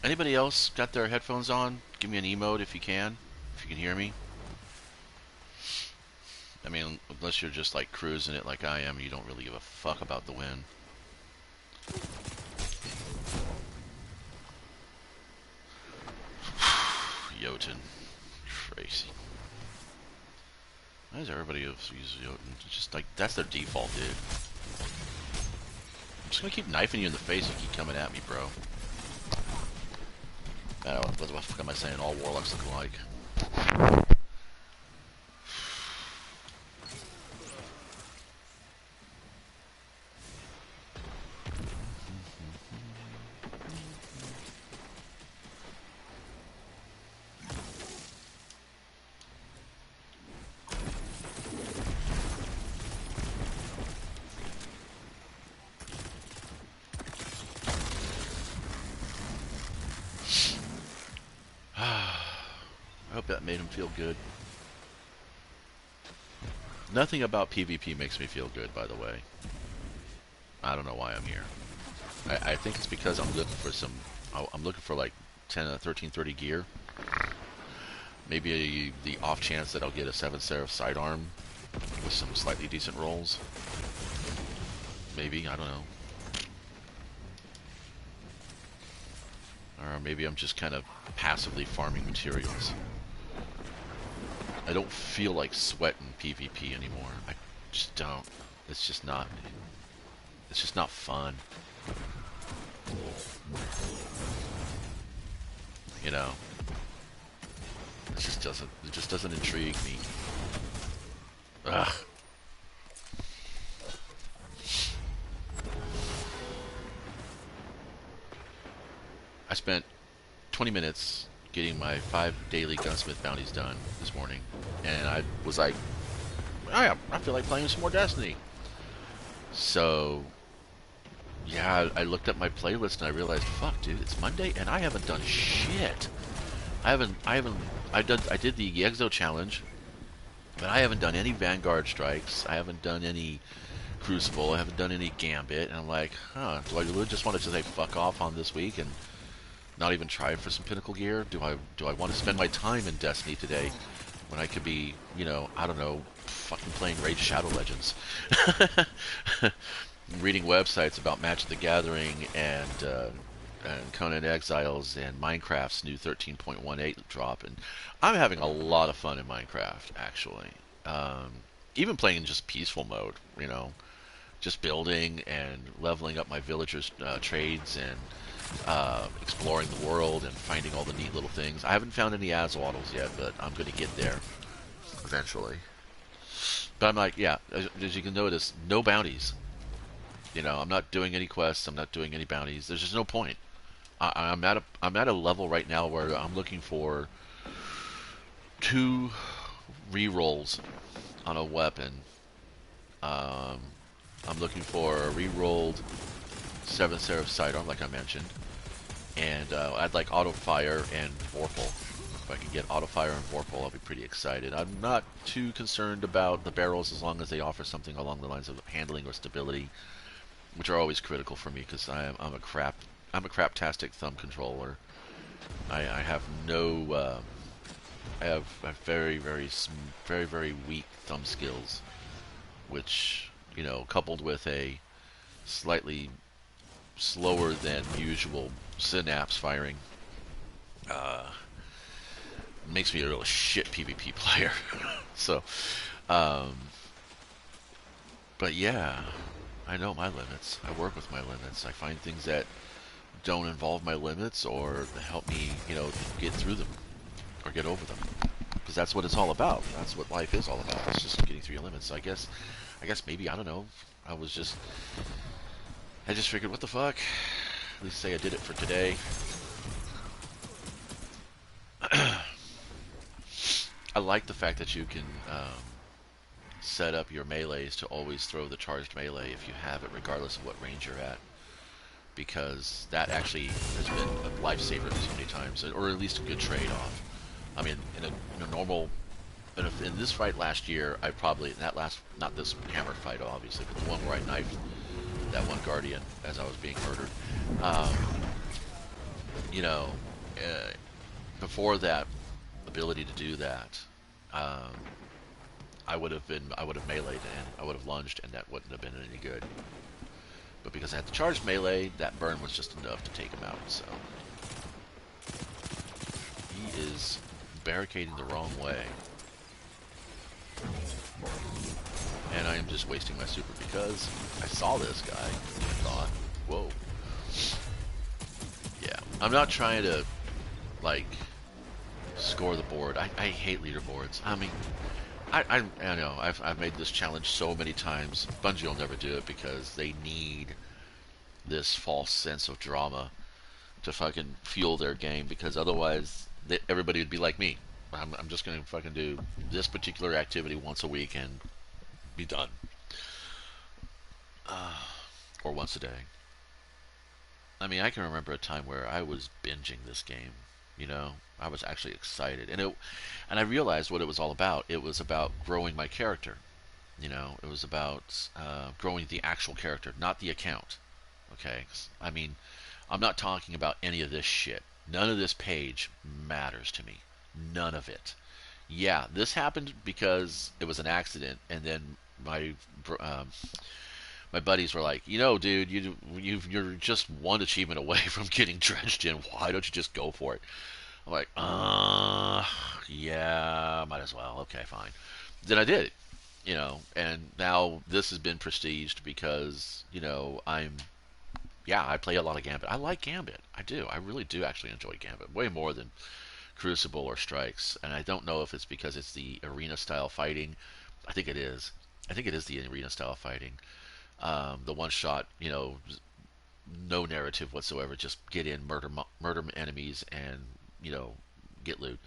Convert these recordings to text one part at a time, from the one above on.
Anybody else got their headphones on? Give me an emote if you can. If you can hear me. I mean, unless you're just like cruising it like I am, you don't really give a fuck about the win. Jotun. Tracy. Why does everybody else use Jotun? It's just like, that's their default, dude. I'm just gonna keep knifing you in the face if you keep coming at me, bro. I don't know, what the fuck am I saying? All warlocks look alike. I hope that made him feel good. Nothing about PvP makes me feel good, by the way. I don't know why I'm here. I think it's because I'm looking for some... I'm looking for like 1330 gear. Maybe the off chance that I'll get a 7 Seraph sidearm with some slightly decent rolls. Maybe, I don't know. Or maybe I'm just kind of passively farming materials. I don't feel like sweating PvP anymore. I just don't. It's just not fun. You know. It just doesn't intrigue me. Ugh. I spent 20 minutes getting my 5 daily gunsmith bounties done this morning, and I was like, I feel like playing some more Destiny. So, yeah, I looked at my playlist and I realized, fuck, dude, it's Monday and I haven't done shit. I did the Exo challenge, but I haven't done any Vanguard strikes. I haven't done any Crucible. I haven't done any Gambit, and I'm like, huh, do I really just want to say fuck off on this week and not even try for some Pinnacle gear? Do I want to spend my time in Destiny today when I could be, you know, I don't know, fucking playing Raid Shadow Legends, reading websites about Magic the Gathering and Conan Exiles and Minecraft's new 13.18 drop, and I'm having a lot of fun in Minecraft actually. Even playing in just peaceful mode, you know, just building and leveling up my villagers' trades and exploring the world and finding all the neat little things. I haven't found any Azwaddles yet, but I'm going to get there eventually. But I'm like, yeah, as you can notice, no bounties. You know, I'm not doing any quests. I'm not doing any bounties. There's just no point. I'm at a level right now where I'm looking for 2 rerolls on a weapon. I'm looking for a rerolled 7 Seraph sidearm, like I mentioned, and I'd like auto fire and Vorpal. If I can get auto fire and Vorpal, I'll be pretty excited. I'm not too concerned about the barrels as long as they offer something along the lines of handling or stability, which are always critical for me because I'm a craptastic thumb controller. I have no I have very very weak thumb skills, which, you know, coupled with a slightly slower than usual synapse firing, makes me a real shit PvP player. So, but yeah, I know my limits. I work with my limits. I find things that don't involve my limits or help me, you know, get through them or get over them. Because that's what it's all about. That's what life is all about. It's just getting through your limits. So I guess maybe, I don't know. I just figured, what the fuck? At least say I did it for today. I like the fact that you can set up your melees to always throw the charged melee if you have it, regardless of what range you're at. Because that actually has been a lifesaver so many times, or at least a good trade-off. I mean, in a normal... in this fight last year, I probably... not this hammer fight, obviously, but the one where I knifed that one Guardian as I was being murdered. you know, uh, before that ability to do that, um, I would have meleeed and I would have lunged, and that wouldn't have been any good. But because I had to charge melee, that burn was just enough to take him out. So he is barricading the wrong way, and I am just wasting my super because I saw this guy. I thought, whoa, yeah. I'm not trying to like score the board. I hate leaderboards. I mean, I know I've made this challenge so many times. Bungie will never do it because they need this false sense of drama to fucking fuel their game. Because otherwise, everybody would be like me. I'm just gonna fucking do this particular activity once a week and be done, or once a day. I mean, I can remember a time where I was binging this game. You know, I was actually excited, and I realized what it was all about. It was about growing my character. You know, it was about growing the actual character, not the account. Okay, I mean, I'm not talking about any of this shit. None of this page matters to me. None of it. Yeah, this happened because it was an accident, and then um, my buddies were like, you know, dude, you're just one achievement away from getting drenched in. Why don't you just go for it? I'm like, yeah, might as well. Okay, fine. Then I did it, you know, and now this has been prestiged because, you know, yeah, I play a lot of Gambit. I like Gambit. I do. I really do actually enjoy Gambit way more than Crucible or Strikes. And I don't know if it's because it's the arena style fighting. I think it is. I think it is the arena style fighting. The one shot, you know, no narrative whatsoever. Just get in, murder enemies, and you know, get loot.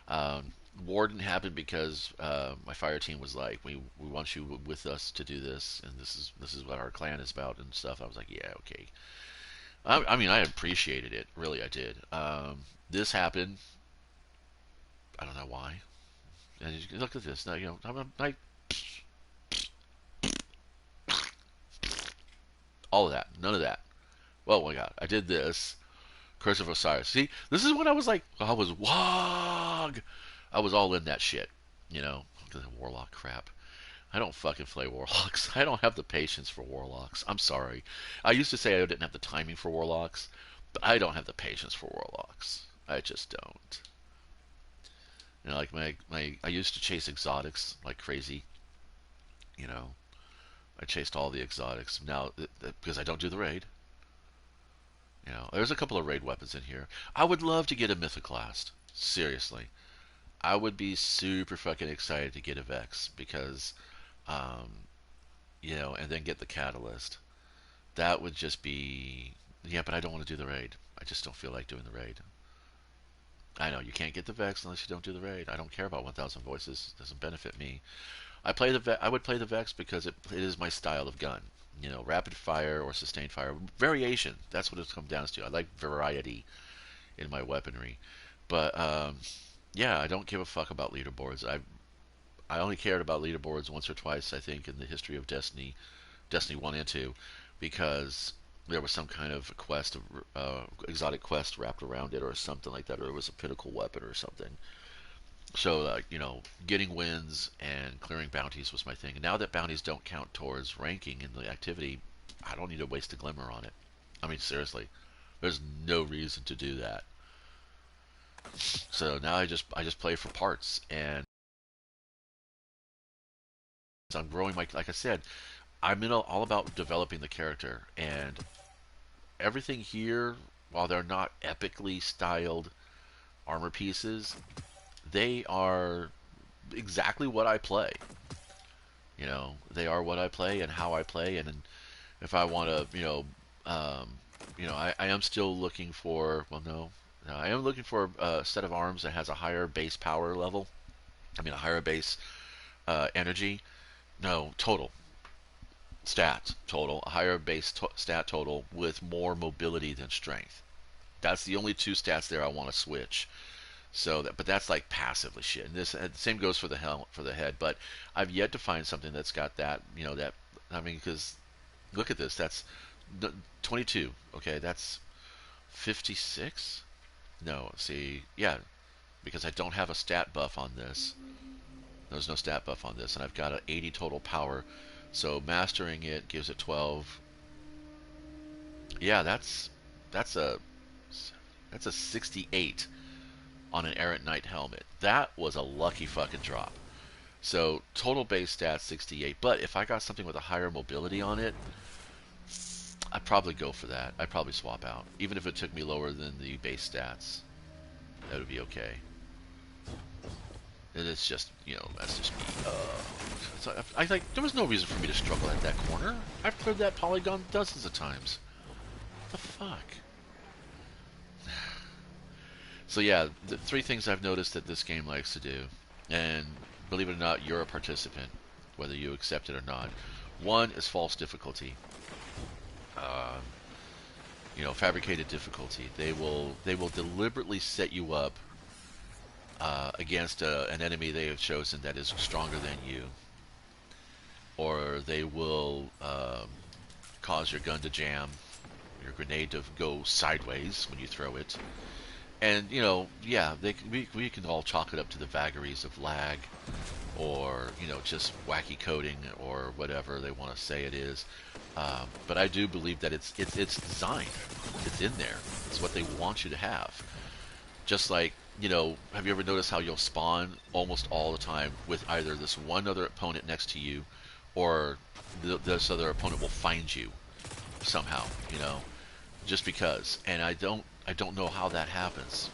Um, Warden happened because my fire team was like, we want you with us to do this, and this is what our clan is about and stuff. I was like, yeah, okay. I mean, I appreciated it, really, I did. This happened. I don't know why. And you look at this now. You know, all of that, none of that. Well, oh my God, I did this. Curse of Osiris. See, this is when I was like, I was wog. I was all in that shit. You know, warlock crap. I don't fucking play warlocks. I don't have the patience for warlocks. I'm sorry. I used to say I didn't have the timing for warlocks, but I don't have the patience for warlocks. I just don't. You know, like I used to chase exotics like crazy. You know, I chased all the exotics. Now, because I don't do the raid, you know, there's a couple of raid weapons in here. I would love to get a Mythoclast. Seriously. I would be super fucking excited to get a Vex because, um, you know, and then get the Catalyst. That would just be, yeah, but I don't want to do the raid. I just don't feel like doing the raid. I know you can't get the Vex unless you don't do the raid. I don't care about 1,000 voices. It doesn't benefit me. I would play the Vex because it is my style of gun. You know, rapid fire or sustained fire variation. That's what it's come down to. I like variety in my weaponry, but yeah, I don't give a fuck about leaderboards. I only cared about leaderboards once or twice, I think, in the history of Destiny, Destiny 1 and 2, because there was some kind of quest, exotic quest wrapped around it or something like that, or it was a pinnacle weapon or something. So, you know, getting wins and clearing bounties was my thing. And now that bounties don't count towards ranking in the activity, I don't need to waste a glimmer on it. I mean, seriously, there's no reason to do that. So now I just play for parts, and I'm growing my. Like I said, I'm in all about developing the character, and everything here, while they're not epically styled armor pieces, they are exactly what I play. You know, they are what I play and how I play, and if I want to, you know, I am still looking for. Well, no, I am looking for a set of arms that has a higher base power level. I mean, a higher base energy. No, total stat total, a higher base stat total with more mobility than strength. That's the only two stats there I want to switch. So that, but that's like passively shit. And this the same goes for the helmet for the head. But I've yet to find something that's got that. You know that. I mean, because look at this. That's 22. Okay, that's 56. No, see, yeah, because I don't have a stat buff on this. There's no stat buff on this, and I've got an 80 total power. So mastering it gives it 12. Yeah, that's a that's a 68 on an Errant Knight helmet. That was a lucky fucking drop. So total base stats 68, but if I got something with a higher mobility on it, I'd probably go for that. I'd probably swap out, even if it took me lower than the base stats. That would be okay. And it's just, that's just me. So I like, there was no reason for me to struggle at that corner. I've cleared that polygon dozens of times. What the fuck? So yeah, the three things I've noticed that this game likes to do, and believe it or not, you're a participant, whether you accept it or not. One is false difficulty. Uh, fabricated difficulty. They will deliberately set you up against an enemy they have chosen that is stronger than you, or they will cause your gun to jam, your grenade to go sideways when you throw it. And, yeah, we can all chalk it up to the vagaries of lag, or, just wacky coding, or whatever they want to say it is. But I do believe that it's designed. It's in there. It's what they want you to have. Just like, have you ever noticed how you'll spawn almost all the time with either this one other opponent next to you, or this other opponent will find you somehow, just because. And I don't know how that happens.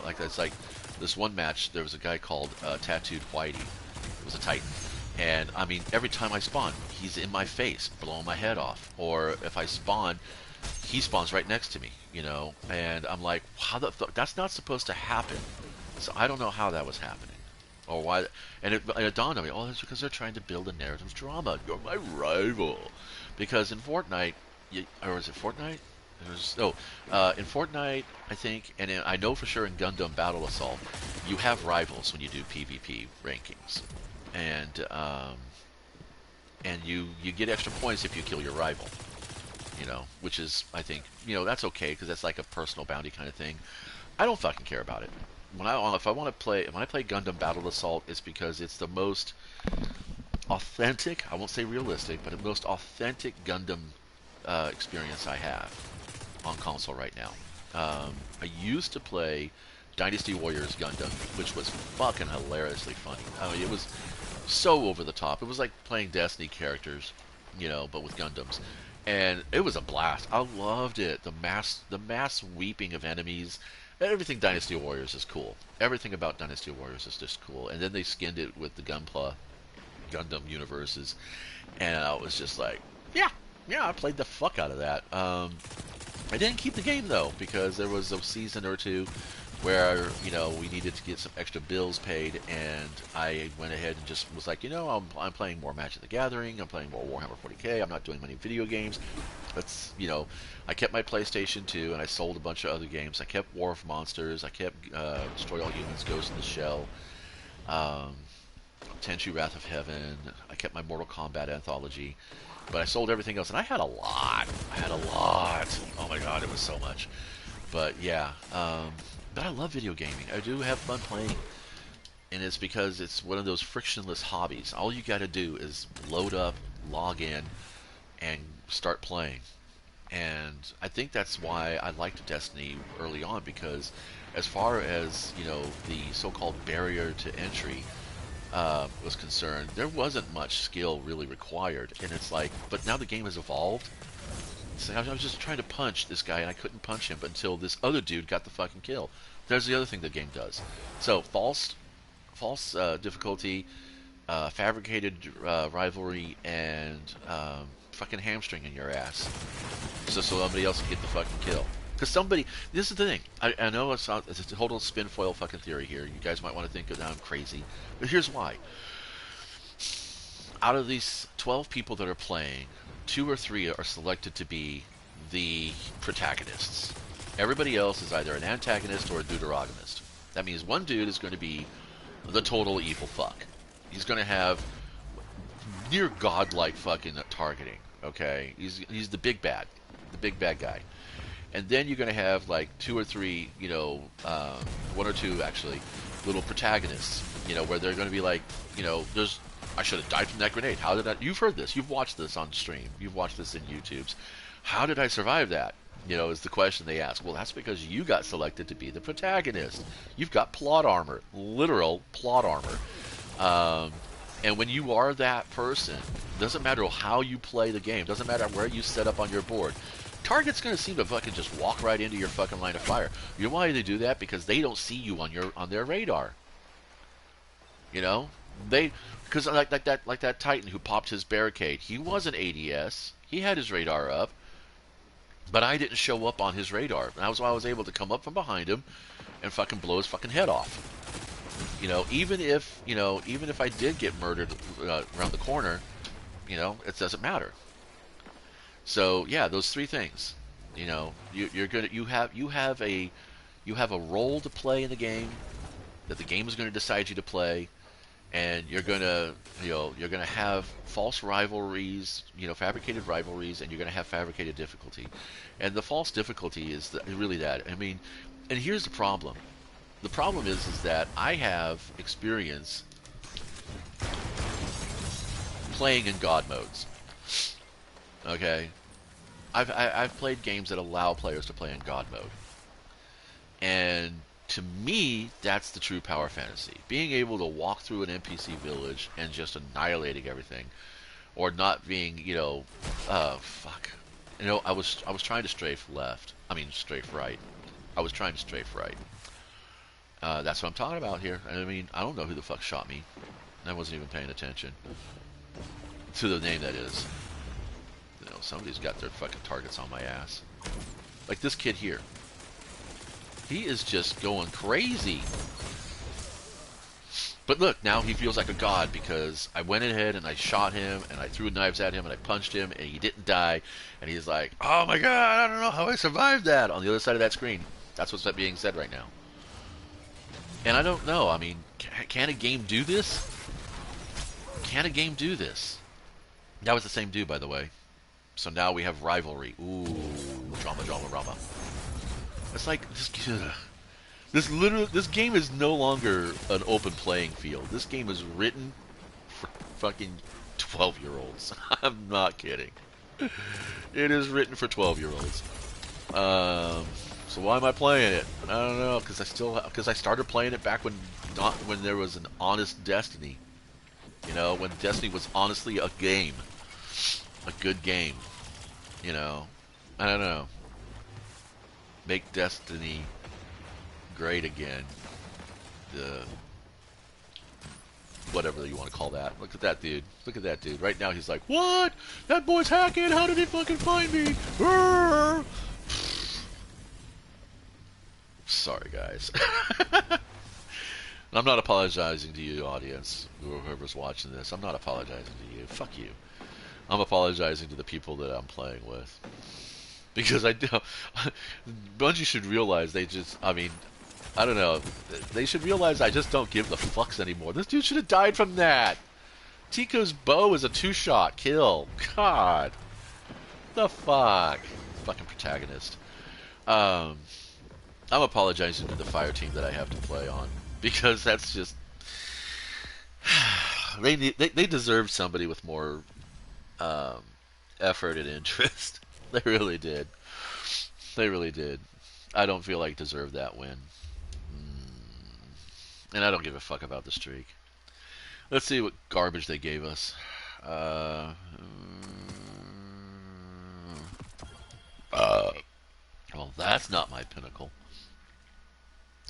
Like that's like this one match. There was a guy called Tattooed Whitey. It was a Titan, and I mean every time I spawn, he's in my face, blowing my head off. Or if I spawn, he spawns right next to me. And I'm like, how the fuck? That's not supposed to happen. So I don't know how that was happening, or why. And it dawned on me, oh, that's because they're trying to build a narrative drama. You're my rival, because in Fortnite, or is it Fortnite? In Fortnite, I think, and I know for sure in Gundam Battle Assault, you have rivals when you do PvP rankings, and you get extra points if you kill your rival. Which is, I think, that's okay because that's like a personal bounty kind of thing. I don't fucking care about it. When I play Gundam Battle Assault, it's because it's the most authentic. I won't say realistic, but the most authentic Gundam experience I have on console right now. I used to play Dynasty Warriors Gundam, which was fucking hilariously funny. I mean, it was so over the top. It was like playing Destiny characters, but with Gundams, and it was a blast. I loved it. The mass weeping of enemies. Everything Dynasty Warriors is cool. Everything about Dynasty Warriors is just cool. And then they skinned it with the Gundam universes, and I was just like, yeah, I played the fuck out of that. I didn't keep the game though, because there was a season or two where we needed to get some extra bills paid, and I went ahead and just was like, I'm playing more Magic the Gathering, I'm playing more Warhammer 40k, I'm not doing many video games. I kept my PlayStation 2, and I sold a bunch of other games. I kept War of Monsters, I kept Destroy All Humans, Ghost in the Shell, Tenchu Wrath of Heaven, I kept my Mortal Kombat anthology, but I sold everything else, and I had a lot. Oh my god, it was so much. But yeah, but I love video gaming. I do have fun playing, and it's because it's one of those frictionless hobbies. All you got to do is load up, log in, and start playing. And I think that's why I liked Destiny early on, because as far as the so-called barrier to entry was concerned, there wasn't much skill really required. And it's like, but now the game has evolved. So I was just trying to punch this guy, and I couldn't punch him until this other dude got the fucking kill. There's the other thing the game does. So false difficulty, fabricated rivalry, and fucking hamstringing your ass, so somebody else can get the fucking kill. Because this is the thing. I know it's a total spin foil fucking theory here. You guys might want to think that I'm crazy, but here's why. Out of these 12 people that are playing, 2 or 3 are selected to be the protagonists. Everybody else is either an antagonist or a deuteragonist. That means one dude is going to be the total evil fuck. He's going to have near godlike fucking targeting. Okay, he's the big bad guy. and then you're going to have like two or three, one or two actually, little protagonists, where they're going to be like, there's I should have died from that grenade. How did I? You've heard this. You've watched this on stream. You've watched this in YouTube's. How did I survive that? Is the question they ask. Well, that's because you got selected to be the protagonist. You've got plot armor, literal plot armor. And when you are that person, doesn't matter how you play the game, doesn't matter where you set up on your board, target's going to seem to fucking just walk right into your fucking line of fire. You know why they do that? Because they don't see you on their radar. Because like that Titan who popped his barricade, he wasn't ADS. He had his radar up, but I didn't show up on his radar. And that was why I was able to come up from behind him and fucking blow his fucking head off. Even if I did get murdered around the corner, it doesn't matter. So yeah, those three things. You have a role to play in the game that the game is going to decide you to play, and you're gonna have false rivalries, fabricated rivalries, and you're gonna have fabricated difficulty. And the false difficulty is really that. I mean, and here's the problem. The problem is that I have experience playing in God modes. Okay, I've played games that allow players to play in God mode, and to me, that's the true power fantasy. Being able to walk through an NPC village and just annihilating everything, or not being, fuck. I was trying to strafe left. I mean, strafe right. I was trying to strafe right. That's what I'm talking about here. I mean, I don't know who the fuck shot me. I wasn't even paying attention to the name, that is. Somebody's got their fucking targets on my ass. Like this kid here. He is just going crazy. But look, now he feels like a god because I went ahead and I shot him and I threw knives at him and I punched him and he didn't die. And he's like, oh my god, I don't know how I survived that. On the other side of that screen. That's what's being said right now. And I don't know. I mean, can a game do this? Can a game do this? That was the same dude, by the way. So now we have rivalry. Ooh, drama. It's like this game is no longer an open playing field. This game is written for fucking 12-year-olds. I'm not kidding. It is written for 12-year-olds. So why am I playing it? I don't know, because I started playing it back when there was an honest Destiny. When Destiny was honestly a game. A good game. I don't know. Make Destiny great again. Whatever you want to call that. Look at that dude. Look at that dude. Right now he's like, what? That boy's hacking. How did he fucking find me? Brrr. Sorry, guys. I'm not apologizing to you, audience, whoever's watching this. I'm not apologizing to you. Fuck you. I'm apologizing to the people that I'm playing with. Because Bungie should realize I don't know. They should realize I just don't give the fucks anymore. This dude should have died from that. Tico's bow is a 2-shot kill. God. The fuck. Fucking protagonist. I'm apologizing to the fire team that I have to play on. Because that's just... They deserve somebody with more effort and interest. They really did. They really did. I don't feel like I deserve that win. And I don't give a fuck about the streak. Let's see what garbage they gave us. Well, that's not my pinnacle.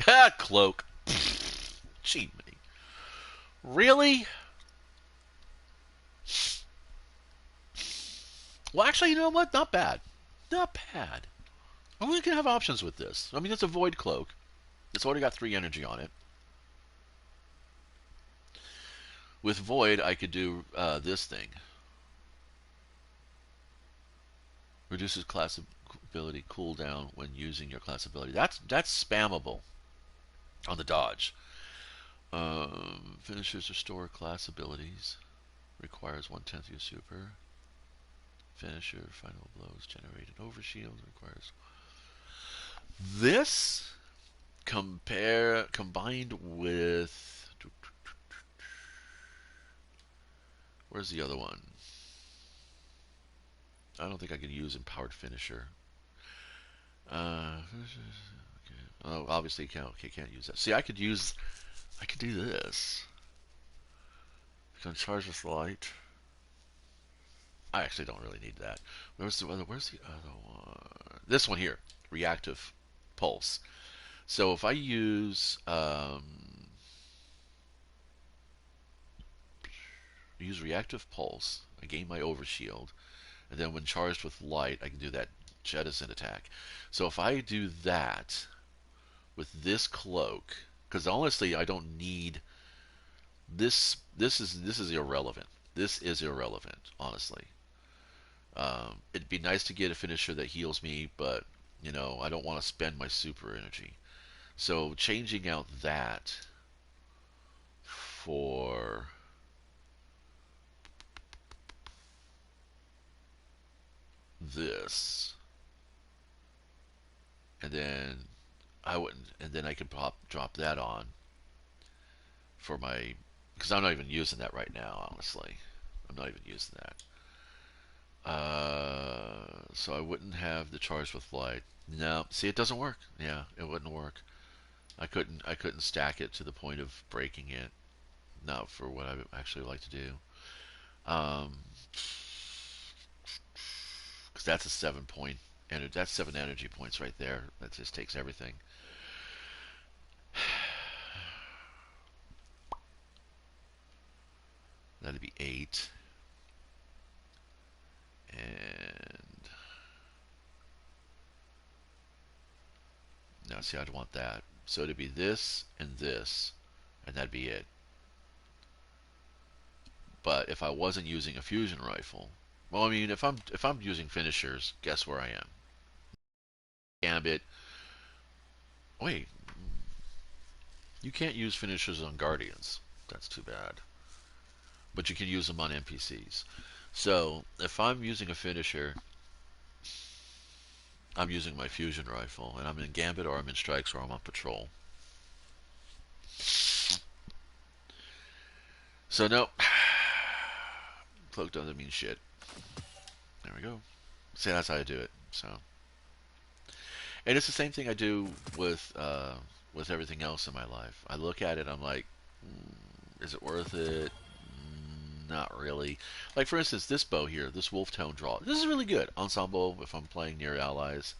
Ha! Cloak. Cheat me. Really? Well, actually, you know what? Not bad. Not bad. We can have options with this. I mean, it's a Void Cloak. It's already got 3 energy on it. With Void, I could do this thing. Reduces class ability cooldown when using your class ability. That's spammable on the dodge. Finishers restore class abilities. Requires 1/10 your super. Finisher, final blows, generated overshield, requires This combined with, where's the other one? I don't think I can use Empowered Finisher. Okay. Oh, obviously can't use that. See, I could do this. I can charge with light. I actually don't really need that. Where's the other one? This one here, reactive pulse. So if I use reactive pulse, I gain my overshield, and then when charged with light, I can do that jettison attack. So if I do that with this cloak, because honestly, I don't need this. This is irrelevant. This is irrelevant, honestly. It'd be nice to get a finisher that heals me, but I don't want to spend my super energy. So changing out that for this, and then I could drop that on for my, because I'm not even using that right now, honestly. I'm not even using that. So I wouldn't have the charge with light. No, see, it doesn't work. Yeah, it wouldn't work. I couldn't stack it to the point of breaking it. Not for what I actually like to do. Um, because that's a 7 point, and that's 7 energy points right there. That just takes everything. That'd be 8. And now, see, I'd want that. So it'd be this, and that'd be it. But if I wasn't using a fusion rifle, well, I mean, if I'm using finishers, guess where I am? Gambit. Wait, you can't use finishers on Guardians. That's too bad. But you can use them on NPCs. So if I'm using a finisher, I'm using my fusion rifle, and I'm in Gambit or I'm in Strikes or I'm on patrol. So no, cloak doesn't mean shit. There we go. See, that's how I do it. So, and it's the same thing I do with everything else in my life. I look at it, I'm like, is it worth it? Not really. Like for instance, this bow here, this wolf tone draw. This is really good ensemble if I'm playing near allies,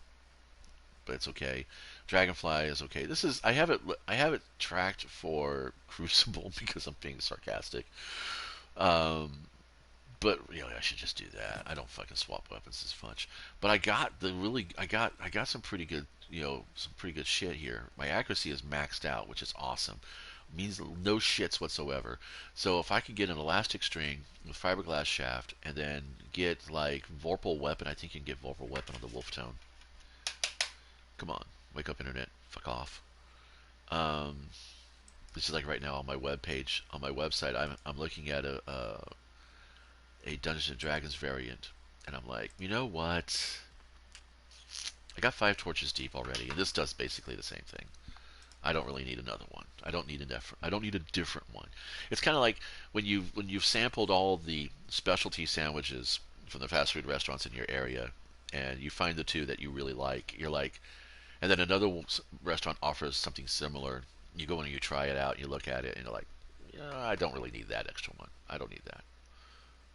but it's okay. Dragonfly is okay. This is I have it tracked for Crucible because I'm being sarcastic. Um, but really, I should just do that. I don't fucking swap weapons as much. But I got some pretty good some pretty good shit here. My accuracy is maxed out, which is awesome. Means no shits whatsoever. So if I could get an elastic string with fiberglass shaft and then get like Vorpal weapon, I think you can get Vorpal weapon on the wolf tone. Come on, wake up internet, fuck off. Um, this is like right now on my web page on my website. I'm looking at a Dungeons and Dragons variant, and I'm like, you know what? I got 5 torches deep already, and this does basically the same thing. I don't really need another one. I don't need a different one. It's kind of like when you've sampled all the specialty sandwiches from the fast food restaurants in your area, and you find the two that you really like. You're like, and then another restaurant offers something similar. You go in and you try it out, and you look at it, and you're like, yeah, I don't really need that extra one. I don't need that.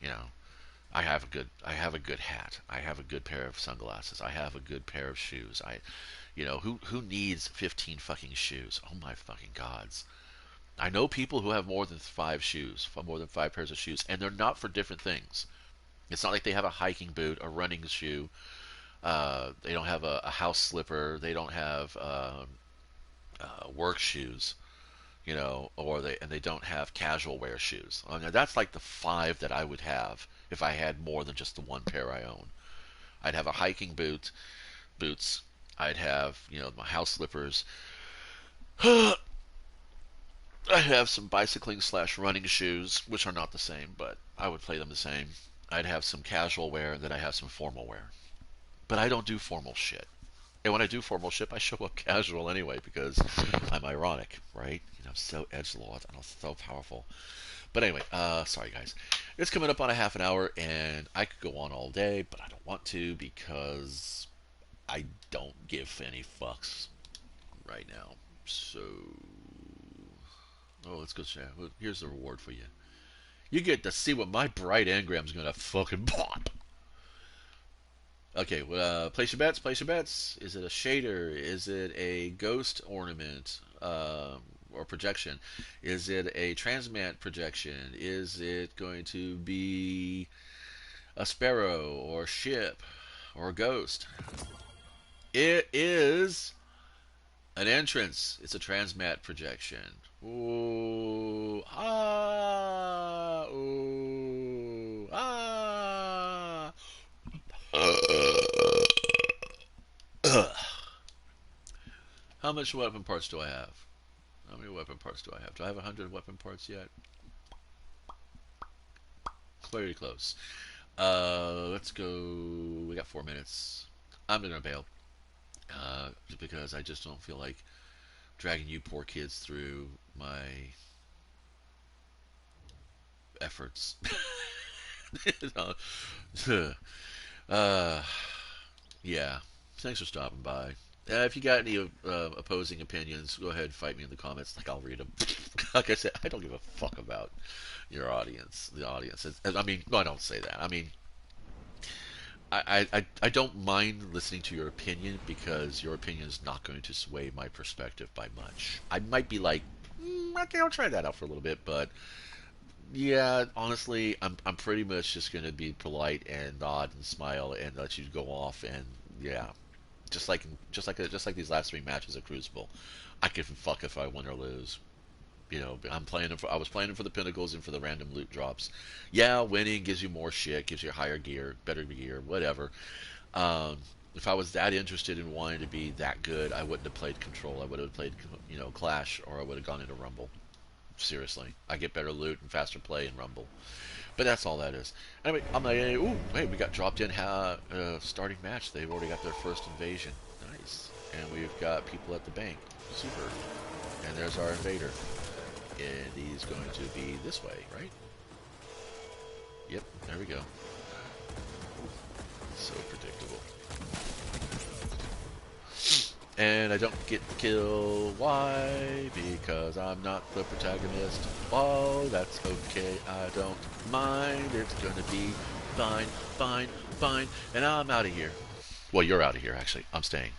You know, I have a good hat. I have a good pair of sunglasses. I have a good pair of shoes. Who needs 15 fucking shoes? Oh my fucking gods. I know people who have more than 5 shoes, more than 5 pairs of shoes, and they're not for different things. It's not like they have a hiking boot, a running shoe. They don't have a house slipper. They don't have work shoes, or they don't have casual wear shoes. I mean, that's like the 5 that I would have if I had more than just the one pair I own. I'd have a hiking boots. I'd have my house slippers. I'd have some bicycling slash running shoes, which are not the same, but I would play them the same. I'd have some casual wear, and then I have some formal wear. But I don't do formal shit. And when I do formal ship, I show up casual anyway because I'm ironic, right? You know, so edgelord and I'm so powerful. But anyway, sorry guys. It's coming up on a half an hour, and I could go on all day, but I don't want to because I don't give any fucks right now. So, oh, let's go chat. Here's the reward for you. You get to see what my bright engram's gonna fucking pop. Okay, well, place your bets. Place your bets. Is it a shader? Is it a ghost ornament or projection? Is it a transmat projection? Is it going to be a sparrow or ship or a ghost? It is an entrance. It's a transmat projection. Ooh, ah, ooh, ah. How much weapon parts do I have? How many weapon parts do I have? Do I have 100 weapon parts yet? Very close. Let's go. We got 4 minutes. I'm gonna bail. Because I just don't feel like dragging you poor kids through my efforts. uh, yeah. Thanks for stopping by. If you got any opposing opinions, go ahead and fight me in the comments. Like, I'll read them. Like I said, I don't give a fuck about your audience. The audience. I mean, no, I don't say that. I mean, I don't mind listening to your opinion because your opinion is not going to sway my perspective by much. I might be like, okay, I'll try that out for a little bit, but yeah, honestly, I'm pretty much just gonna be polite and nod and smile and let you go off and yeah, just like these last 3 matches at Crucible, I could fuck if I win or lose. You know, I was playing for the pinnacles and for the random loot drops. Yeah, winning gives you more shit, gives you higher gear, better gear, whatever. Um, if I was that interested in wanting to be that good, I wouldn't have played Control. I would have played, Clash, or I would have gone into Rumble. Seriously, I get better loot and faster play in Rumble. But that's all that is. Anyway, I'm like, ooh, hey, we got dropped in starting match. They've already got their first invasion. Nice. And we've got people at the bank. Super. And there's our invader. And he's going to be this way, right? Yep, there we go. So predictable. And I don't get the kill. Why? Because I'm not the protagonist. Oh, that's okay. I don't mind. It's gonna be fine, fine, fine. And I'm out of here. Well, you're out of here, actually. I'm staying.